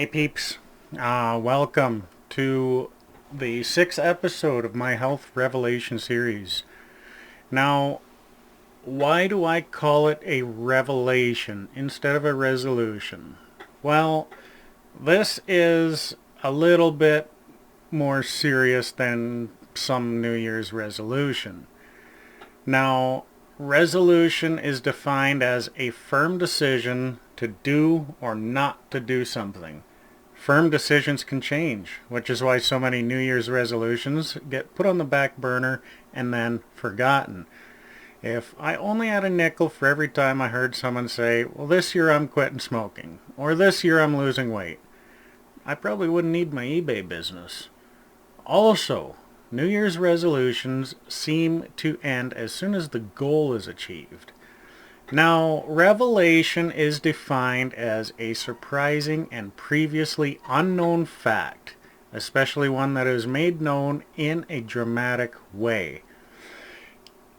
Hey peeps, welcome to the 6th episode of my Health Revelation series. Now, why do I call it a revelation instead of a resolution? Well, this is a little bit more serious than some New Year's resolution. Now, resolution is defined as a firm decision to do or not to do something. Firm decisions can change, which is why so many New Year's resolutions get put on the back burner and then forgotten. If I only had a nickel for every time I heard someone say, well, this year I'm quitting smoking, or this year I'm losing weight, I probably wouldn't need my eBay business. Also, New Year's resolutions seem to end as soon as the goal is achieved. Now, revelation is defined as a surprising and previously unknown fact, especially one that is made known in a dramatic way.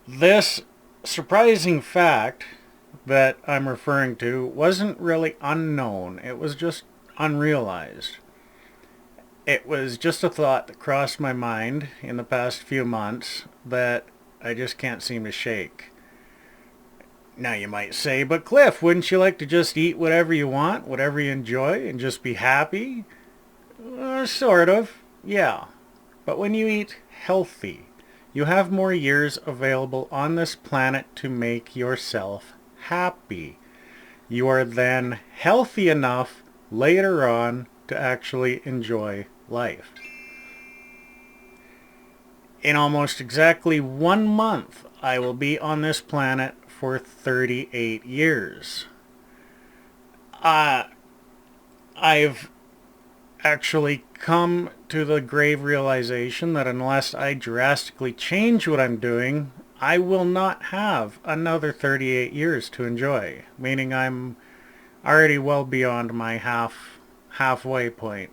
This surprising fact that I'm referring to wasn't really unknown, it was just unrealized. It was just a thought that crossed my mind in the past few months that I just can't seem to shake. Now you might say, but Cliff, wouldn't you like to just eat whatever you want, whatever you enjoy, and just be happy? Sort of, yeah. But when you eat healthy, you have more years available on this planet to make yourself happy. You are then healthy enough later on to actually enjoy life. In almost exactly 1 month, I will be on this planet for 38 years. I've actually come to the grave realization that unless I drastically change what I'm doing, I will not have another 38 years to enjoy, meaning I'm already well beyond my halfway point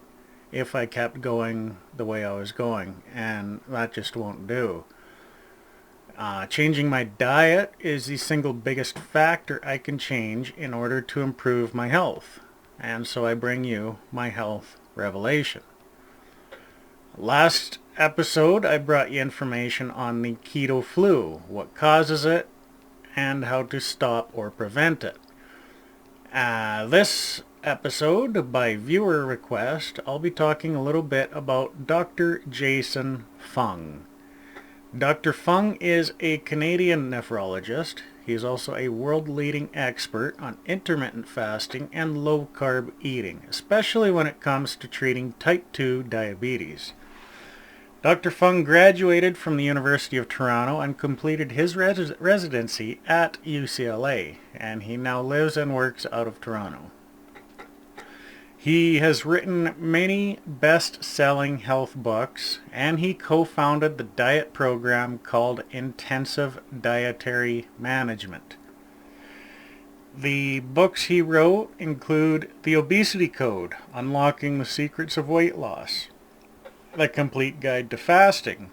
if I kept going the way I was going, and that just won't do. Changing my diet is the single biggest factor I can change in order to improve my health, and so I bring you my health revelation. Last episode I brought you information on the keto flu, what causes it, and how to stop or prevent it. This episode, by viewer request, I'll be talking a little bit about Dr. Jason Fung. Dr. Fung is a Canadian nephrologist. He is also a world-leading expert on intermittent fasting and low-carb eating, especially when it comes to treating type 2 diabetes. Dr. Fung graduated from the University of Toronto and completed his residency at UCLA, and he now lives and works out of Toronto. He has written many best-selling health books, and he co-founded the diet program called Intensive Dietary Management. The books he wrote include The Obesity Code, Unlocking the Secrets of Weight Loss, The Complete Guide to Fasting,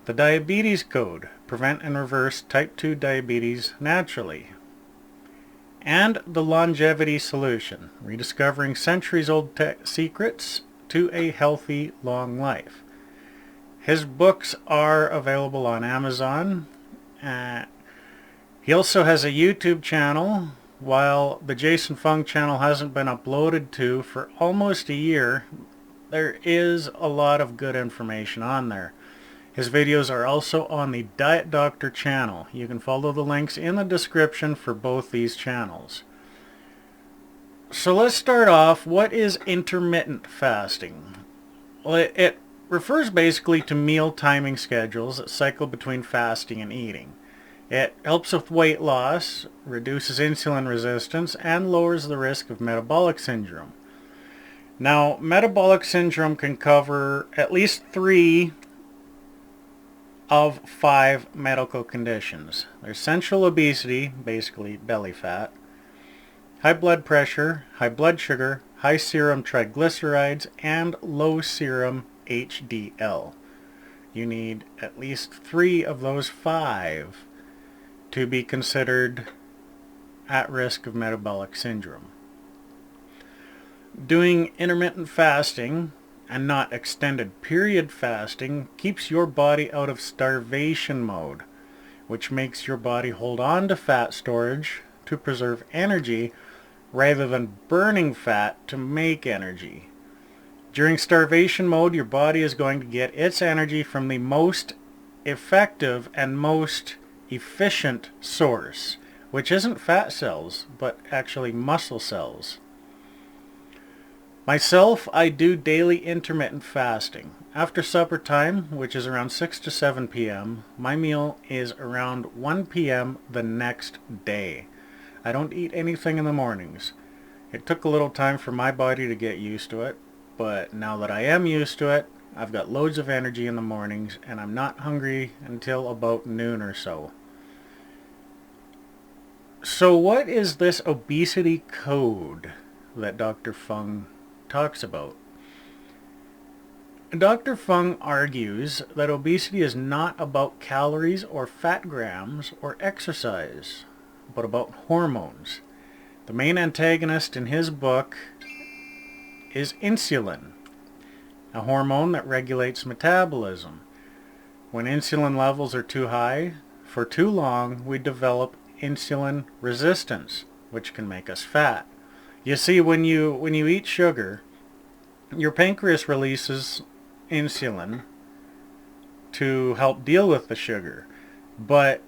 The Diabetes Code, Prevent and Reverse Type 2 Diabetes Naturally, and The Longevity Solution, Rediscovering Centuries-Old Secrets to a Healthy Long Life. His books are available on Amazon. He also has a YouTube channel. While the Jason Fung channel hasn't been uploaded to for almost a year, there is a lot of good information on there. His videos are also on the Diet Doctor channel. You can follow the links in the description for both these channels. So let's start off. What is intermittent fasting? Well, it refers basically to meal timing schedules that cycle between fasting and eating. It helps with weight loss, reduces insulin resistance, and lowers the risk of metabolic syndrome. Now, metabolic syndrome can cover at least 3 of 5 medical conditions. There's central obesity, basically belly fat, high blood pressure, high blood sugar, high serum triglycerides, and low serum HDL. You need at least 3 of those 5 to be considered at risk of metabolic syndrome. Doing intermittent fasting and not extended period fasting keeps your body out of starvation mode, which makes your body hold on to fat storage to preserve energy rather than burning fat to make energy. During starvation mode, your body is going to get its energy from the most effective and most efficient source, which isn't fat cells, but actually muscle cells. Myself, I do daily intermittent fasting. After supper time, which is around 6 to 7 p.m., my meal is around 1 p.m. the next day. I don't eat anything in the mornings. It took a little time for my body to get used to it, but now that I am used to it, I've got loads of energy in the mornings and I'm not hungry until about noon or so. So what is this obesity code that Dr. Fung talks about? Dr. Fung argues that obesity is not about calories or fat grams or exercise, but about hormones. The main antagonist in his book is insulin, a hormone that regulates metabolism. When insulin levels are too high, for too long, we develop insulin resistance, which can make us fat. You see, when you eat sugar, your pancreas releases insulin to help deal with the sugar, but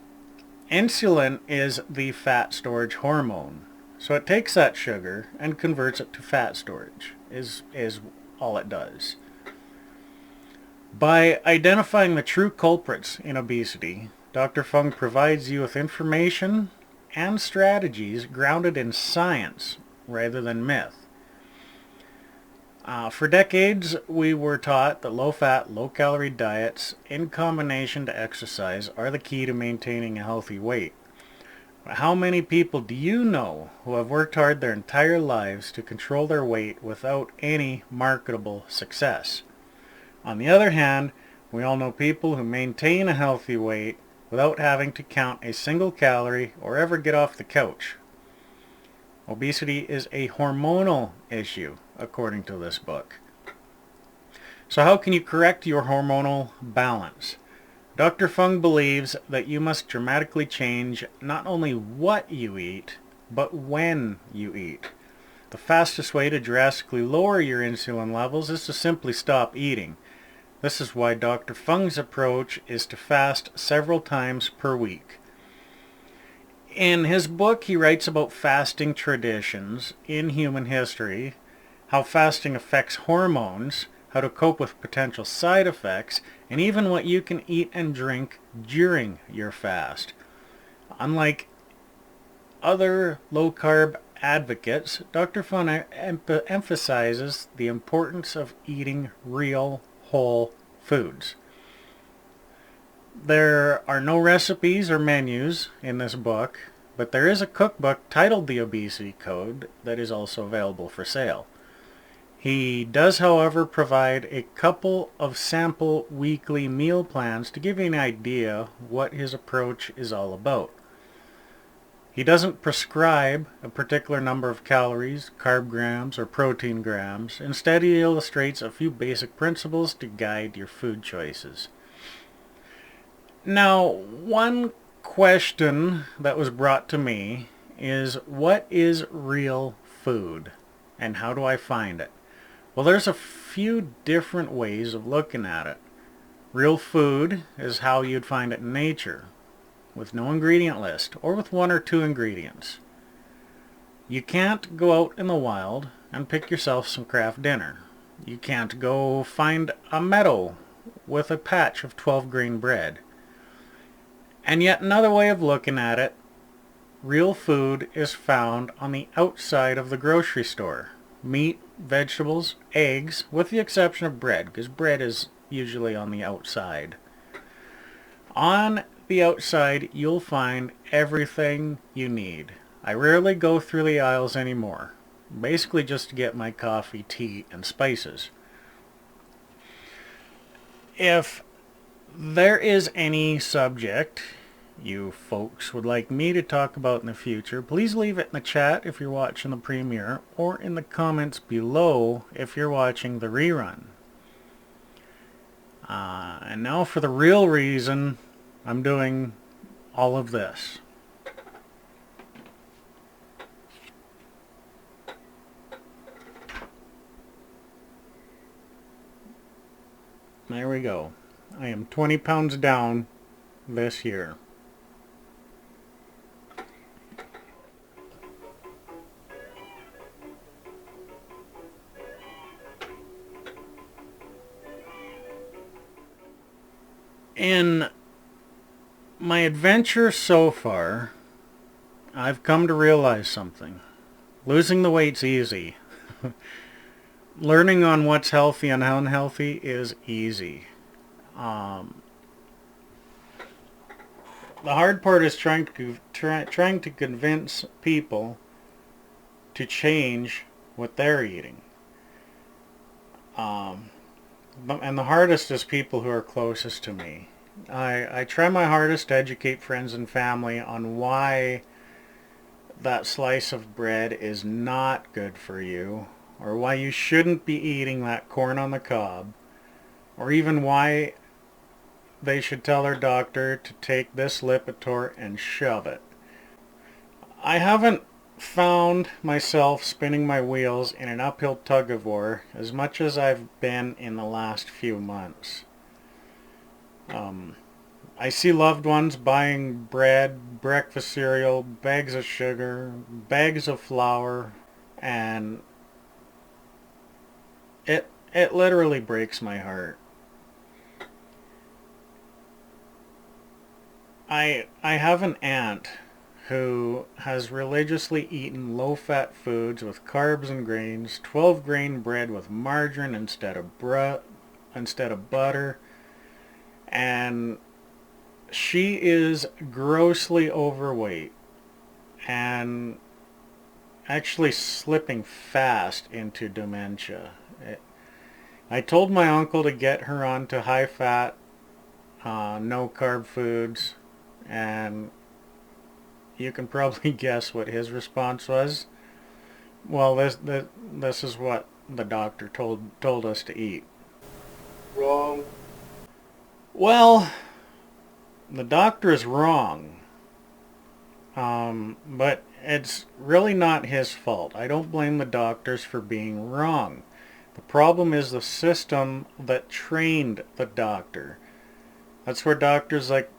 insulin is the fat storage hormone. So it takes that sugar and converts it to fat storage, is all it does. By identifying the true culprits in obesity, Dr. Fung provides you with information and strategies grounded in science rather than myth. For decades, we were taught that low-fat, low-calorie diets in combination to exercise are the key to maintaining a healthy weight. How many people do you know who have worked hard their entire lives to control their weight without any marketable success? On the other hand, we all know people who maintain a healthy weight without having to count a single calorie or ever get off the couch. Obesity is a hormonal issue, according to this book. So how can you correct your hormonal balance? Dr. Fung believes that you must dramatically change not only what you eat, but when you eat. The fastest way to drastically lower your insulin levels is to simply stop eating. This is why Dr. Fung's approach is to fast several times per week. In his book, he writes about fasting traditions in human history, how fasting affects hormones, how to cope with potential side effects, and even what you can eat and drink during your fast. Unlike other low-carb advocates, Dr. Fung emphasizes the importance of eating real, whole foods. There are no recipes or menus in this book, but there is a cookbook titled The Obesity Code that is also available for sale. He does, however, provide a couple of sample weekly meal plans to give you an idea what his approach is all about. He doesn't prescribe a particular number of calories, carb grams, or protein grams. Instead, he illustrates a few basic principles to guide your food choices. Now, one question that was brought to me is, what is real food and how do I find it? Well, there's a few different ways of looking at it. Real food is how you'd find it in nature, with no ingredient list, or with one or two ingredients. You can't go out in the wild and pick yourself some Kraft Dinner. You can't go find a meadow with a patch of 12-grain bread. And yet another way of looking at it, real food is found on the outside of the grocery store. Meat, vegetables, eggs, with the exception of bread, because bread is usually on the outside. On the outside, you'll find everything you need. I rarely go through the aisles anymore, basically just to get my coffee, tea, and spices. If there is any subject you folks would like me to talk about in the future, please leave it in the chat if you're watching the premiere, or in the comments below if you're watching the rerun. And now for the real reason I'm doing all of this. There we go. I am 20 pounds down this year. In my adventure so far, I've come to realize something. Losing the weight's easy. Learning on what's healthy and unhealthy is easy. The hard part is trying to convince people to change what they're eating. And the hardest is people who are closest to me. I try my hardest to educate friends and family on why that slice of bread is not good for you, or why you shouldn't be eating that corn on the cob, or even why they should tell their doctor to take this Lipitor and shove it. I haven't found myself spinning my wheels in an uphill tug-of-war as much as I've been in the last few months. I see loved ones buying bread, breakfast cereal, bags of sugar, bags of flour, and it literally breaks my heart. I have an aunt who has religiously eaten low-fat foods with carbs and grains, 12-grain bread with margarine instead of butter, and she is grossly overweight and actually slipping fast into dementia. I told my uncle to get her onto high-fat, no-carb foods, and you can probably guess what his response was. Well, this is what the doctor told us to eat. Wrong. Well, the doctor is wrong. But it's really not his fault. I don't blame the doctors for being wrong. The problem is the system that trained the doctor. That's where doctors like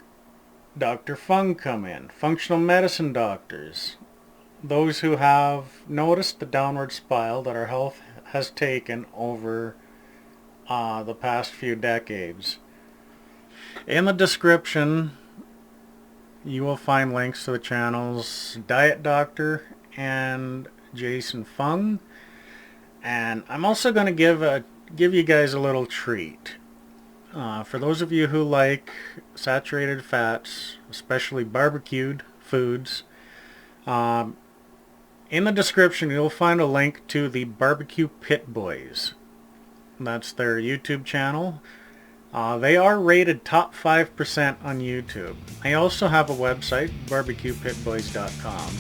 Dr. Fung come in. Functional medicine doctors. Those who have noticed the downward spiral that our health has taken over the past few decades. In the description, you will find links to the channels Diet Doctor and Jason Fung. And I'm also going to give you guys a little treat. For those of you who like saturated fats, especially barbecued foods, in the description you'll find a link to the Barbecue Pit Boys. That's their YouTube channel. They are rated top 5% on YouTube. They also have a website, barbecuepitboys.com,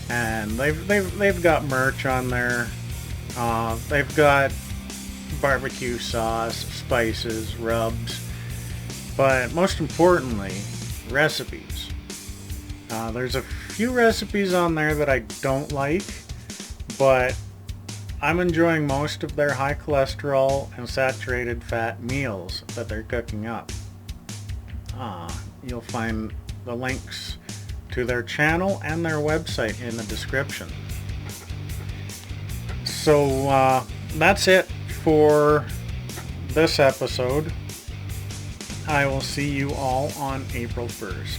and they've got merch on there. They've got barbecue sauce, spices, rubs, but most importantly, recipes. There's a few recipes on there that I don't like, but I'm enjoying most of their high cholesterol and saturated fat meals that they're cooking up. You'll find the links to their channel and their website in the description. So that's it for this episode. I will see you all on April 1st.